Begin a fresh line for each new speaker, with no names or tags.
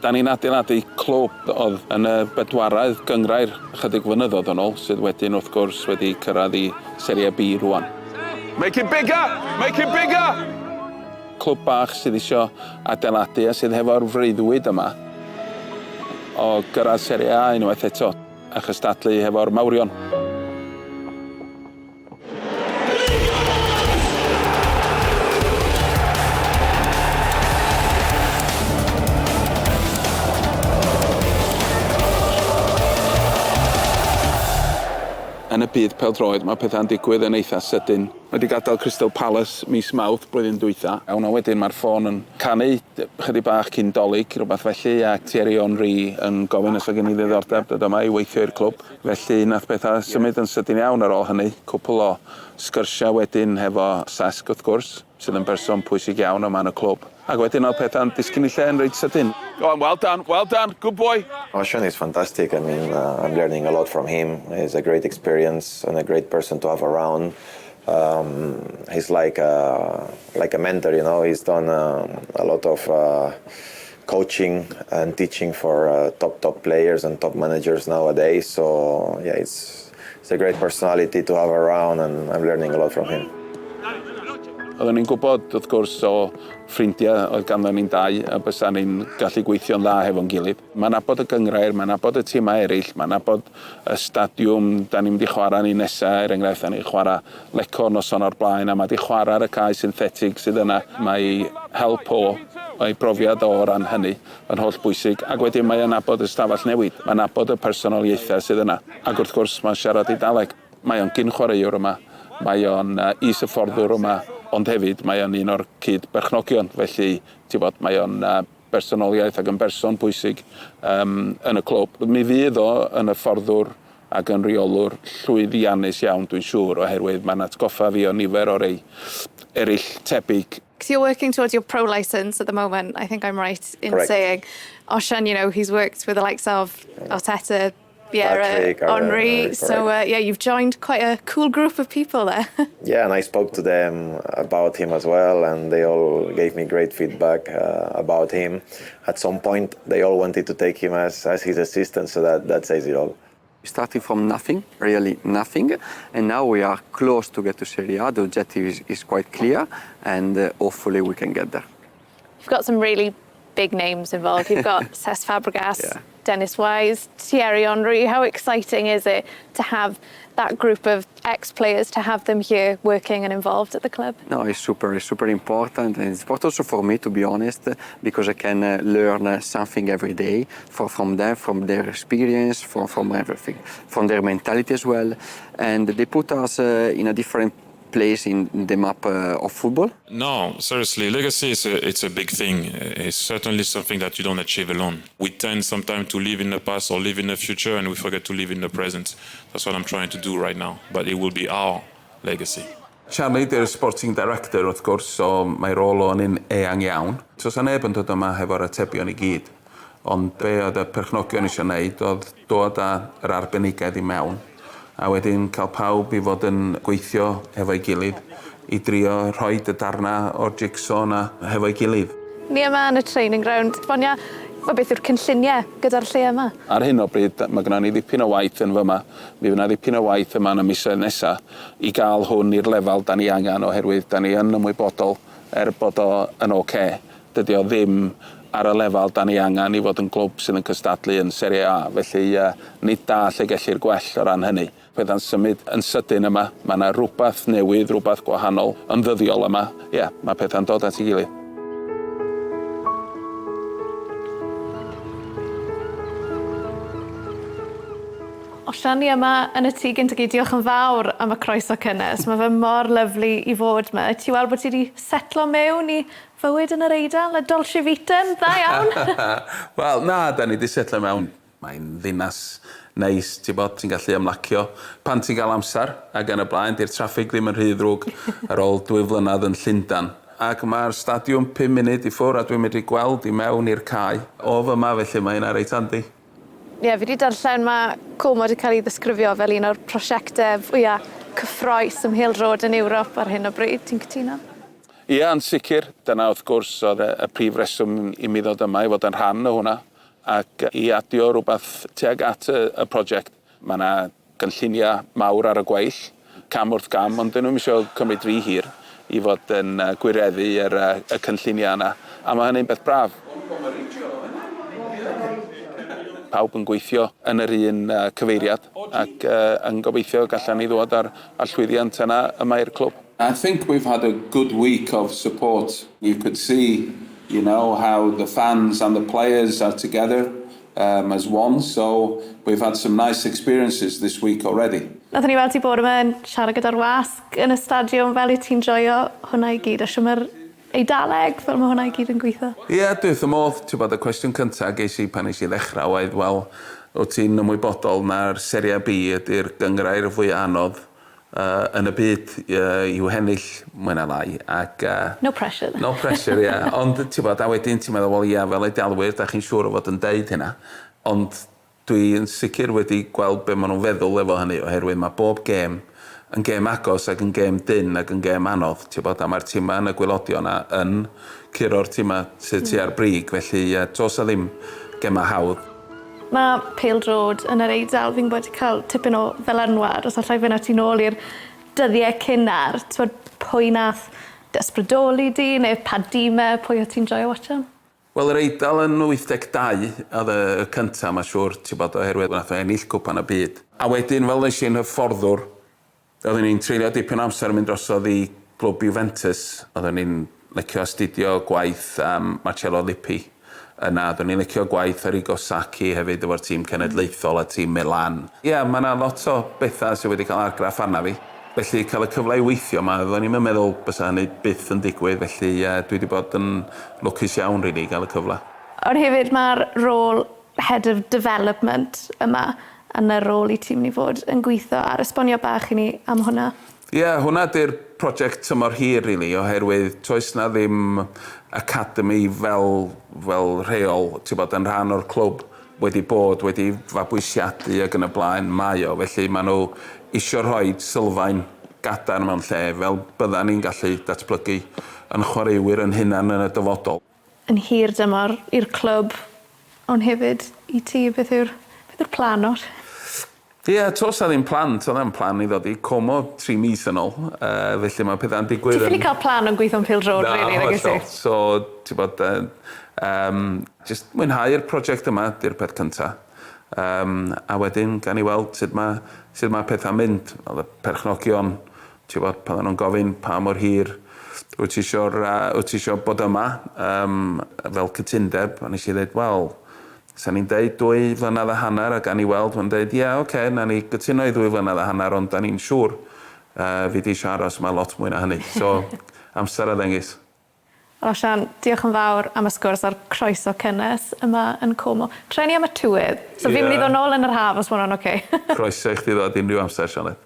Da ni'n adeiladu clwb oedd yn y bedwaredd gyngrair chydig flynyddoedd yn ôl, sydd wedyn wrth gwrs wedi cyrraedd i Serie B rwan.
Make it bigger! Make it bigger!
Clwb bach sydd isio adeiladu a sydd hefo'r freuddwyd yma o gyrraedd Serie A unwaith eto a chystadlu hefo'r mawrion. Yn y byd pêl-droed, mae pethau'n digwydd yn eitha sydyn. Wedi gadael Crystal Palace mis Mawrth blwyddyn dwytha. Awn wedyn mae'r ffôn yn canu chydig bach cyn dolyg, rhywbeth felly, a Thierry Henry yn gofyn os o gen I ddiddordeb dod yma I weithio i'r clwb. Felly nath pethau symud yn sydyn iawn ar ôl hynny. Cwpl o sgyrsiau wedyn hefo Cesc wrth gwrs, sydd yn berson pwysig iawn yma yn y clwb. Ac wedyn oedd pethau'n disgyn I lle yn reit sydyn.
Go on, well done, good boy.
Osian is fantastic. I mean, I'm learning a lot from him. He's a great experience and a great person to have around. He's like a mentor, you know. He's done a lot of coaching and teaching for top players and top managers nowadays. So yeah, it's a great personality to have around, and I'm learning a lot from him.
Oedden ni'n gwybod, wrth gwrs, o ffrindiau oedd ganddo ni'n dau a bysa ni'n gallu gweithio'n dda hefo'n gilydd. Mae'n nabod y gyngrair, mae'n nabod y tîmau eraill, mae'n nabod y stadiwm da ni'n mynd I chwarae ni nesaf, enghraifft, da ni'n chwarae leco noson o'r blaen, a mae di chwarae ar y cae synthetig sydd yna. Mae help o'i brofiad o ran hynny yn holl bwysig, ac wedyn mae'n nabod y stafell newid, mae'n nabod y personoliaethau sydd yna. Ac wrth gwrs, mae'n siarad Eidaleg. Mae o'n gyn-chwaraewr yma, mae o'n is-hyfforddwr yma, ond hefyd mae o'n un o'r cyd-berchnogion, felly mae o'n bersonoliaeth ac yn berson bwysig yn y clwb. Mi fydd o yn y fforddwr ac yn reolwr llwyddiannus iawn, dwi'n siŵr, oherwydd mae'n atgoffa fi o nifer o rei eraill tebyg.
Because you're working towards your pro licence at the moment, I think I'm right in
Correct.
saying. Osian, you know, he's worked with the likes of Arteta, Vieira, Henry. So, yeah, you've joined quite a cool group of people there.
Yeah, and I spoke to them about him as well, and they all gave me great feedback about him. At some point, they all wanted to take him as his assistant, so that says it all.
We started from nothing, really nothing, and now we are close to get to Serie A. The objective is quite clear, and hopefully we can get there.
You've got some really big names involved. You've got Cesc Fabregas,
Yeah.
Dennis Wise, Thierry Henry. How exciting is it to have that group of ex-players, to have them here working and involved at the club?
No, it's super important, and it's important also for me, to be honest, because I can learn something every day from them, from their experience, from everything, from their mentality as well. And they put us in a different place in the map of football?
No, seriously, legacy it's a big thing. It's certainly something that you don't achieve alone. We tend sometimes to live in the past or live in the future, and we forget to live in the present. That's what I'm trying to do right now, but it will be our legacy.
Charlie, di'r sporting director, wrth gwrs, so mae rôl o'n un eang iawn. So sa neb yn dod yma hefo'r atebion I gyd, ond be oedd y perchnogion eisiau wneud oedd dod â'r arbenigedd I mewn, a wedyn cael pawb I fod yn gweithio hefo'i gilydd I drio rhoi y darna o'r jigsaw na hefo'i gilydd.
Ni yma yn y training ground. Fonia, beth yw'r cynlluniau gyda'r lle yma?
Ar hyn o bryd, mae gynno ni ddipyn o waith yn fyma. Mi fyna ddipyn o waith yma yn y misoedd nesaf I gael hwn i'r lefel da ni angen oherwydd da ni yn ymwybodol bod o yn oce. Dydy o ddim ar y lefel da ni angen I fod yn glwb sydd yn cystadlu yn Serie A. Felly nid da lle gellir gwell o ran hynny. Pethau'n symud yn sydyn yma. Mae yna rhywbeth newydd, rhywbeth gwahanol yn ddyddiol yma. Ie, mae pethau'n dod at ei gilydd.
Osian, ni yma yn y tŷ gyntaf i diolch yn fawr am y croeso cynnes. Mae fe mor lyflu I fod yma. Ti weld bod ti wedi setlo mewn I fywyd yn yr Eidal, y Dolce Vita'n dda iawn?
Wel, na, da ni wedi setlo mewn. Mae'n ddinas neis, ti'n gallu ymlacio pan ti'n cael amser, ac yn y blaen, di'r traffig ddim yn rhy ddrwg ar ôl 2 flynedd yn Llundain. Ac mae'r stadiwm 5 munud I ffwr, a dwi'n medru gweld I mewn i'r cae. O fyma, felly mae'n reit handi.
Ie, fi wedi darllen mae Como wedi cael ei ddisgrifio fel un o'r prosiectau fwyaf cyffroes ymhell rod yn Ewrop ar hyn o bryd. Ti'n cytuno?
Ie, yn sicr. Dyna wrth gwrs oedd y prif reswm I mi ddod yma I fod yn rhan o hwnna. ac i adio rhywbeth tuag at y prosiect. Mae yna gynlluniau mawr ar y gweill, cam wrth gam, ond dyn nhw'n eisiau cymryd rhy hir i fod yn gwireddu y cynlluniau yna. A mae hynny'n beth braf. Pawb yn gweithio yn yr un cyfeiriad ac yn gobeithio gallan ni ddod ar llwyddiant yna yma i'r clwb. I think we've had a good week of support. You could see, how the fans and the players are together as one. So we've had some nice experiences this week already.
Nathon ni weld ti bod yma yn siarad gyda'r wasg yn y stadiwm fel i ti'n joio hwnna i gyd. A siwm yr Eidaleg fel mae hwnna i gyd yn gweithio?
Ie, dwi'n modd, ti'n bod, y cwestiwn cyntaf ges i pan eisiau ddechrau oedd, wel, wyt ti'n ymwybodol na'r Serie B ydy'r gyngrair fwy anodd yn y byd i'w hennill mwy na lai.
No pressure.
No pressure, ie. Ond ti'n bod, a wedyn ti'n meddwl, wel, ia, fel Eidalwyr, da chi'n siŵr o fod yn deud hynna. Ond dwi'n sicr wedi gweld be maen nhw'n feddwl efo hynny, oherwydd mae bob gêm yn gêm agos ac yn gêm dyn ac yn gêm anodd. Ti'n bod, a mae'r tîmau yn y gwylodion yna yn curo'r tîmau sydd tu ar brig, felly tos a ddim gemau hawdd.
Mae pêl-drod yn yr Eidal, fi'n bod i cael tipyn o felanwad, os allai fynd ti nôl i'r dyddiau cynnar. Pwy nath ysbrydoli di, neu pa dîmau, pwy o ti'n joio watchan?
Wel, yr Eidal yn 82 oedd y cyntaf, mae'n siŵr, ti'n bod, oherwydd nath o ennill cwpan y byd. A wedyn, fel nes i'n hyfforddwr, oedden ni'n treulio dipyn o amser yn mynd drosodd i Clwb Juventus. Oedden ni'n licio astudio gwaith Marcello Lippi. Yna, oedden ni'n licio gwaith Arrigo Sacchi hefyd efo'r tîm cenedlaethol a tîm Milan. Ie, mae yna lot o bethau sydd wedi cael argraff arna fi. Felly, cael y cyfle i weithio yma, oedden ni'n meddwl bysa hynny byth yn digwydd. Felly, dwi wedi bod yn lwcus iawn rili gael y cyfle.
Ond hefyd mae'r rôl Head of Development yma yn y rôl i ti mynd i fod yn gweithio ar esbonio bach i ni am hwnna.
Ie, hwnna di'r prosiect tymor hir, rili, oherwydd toes na ddim academi fel rheol, ti'n bod, yn rhan o'r clwb wedi fabwysiadu ac yn y blaen mae o. Felly maen nhw isio rhoi sylfaen gadarn mewn lle fel byddan ni'n gallu datblygu yn chwaraewyr yn hunan yn y dyfodol.
Yn hir dymor i'r clwb, ond hefyd i ti, beth yw'r plan o'r?
Ie, tos a ddim plan, to'n ddim plan i ddod i Como 3 mis yn ôl, felly mae pethau'n digwydd... Ti'n ffili cael plan yn gweithio'n pêl-drod, really, nag ysdi? So, ti'n bod, just mwynhau'r prosiect yma, di'r peth cyntaf. A wedyn, gan i weld sut mae pethau'n mynd. Oedd y perchnogion, ti'n bod, pan nhw'n gofyn pa mor hir, wyt ti isio bod yma fel cytundeb, a nes i ddweud, wel, sa'n ni'n deud 2 flynedd a hanner a gan i weld, mae'n deud, na ni gytuno i 2 flynedd a hanner, ond da ni'n siŵr fi di isio aros yma lot mwy na hynny. So, amser a ddengis.
Osian, diolch yn fawr am y sgwrs a'r croeso cynnes yma yn Como. Treni am y tywydd, so fi'n mynd i ddod nôl yn yr haf os mae hwnna'n oce.
Croeso i chdi ddod unrhyw amser, Sioned.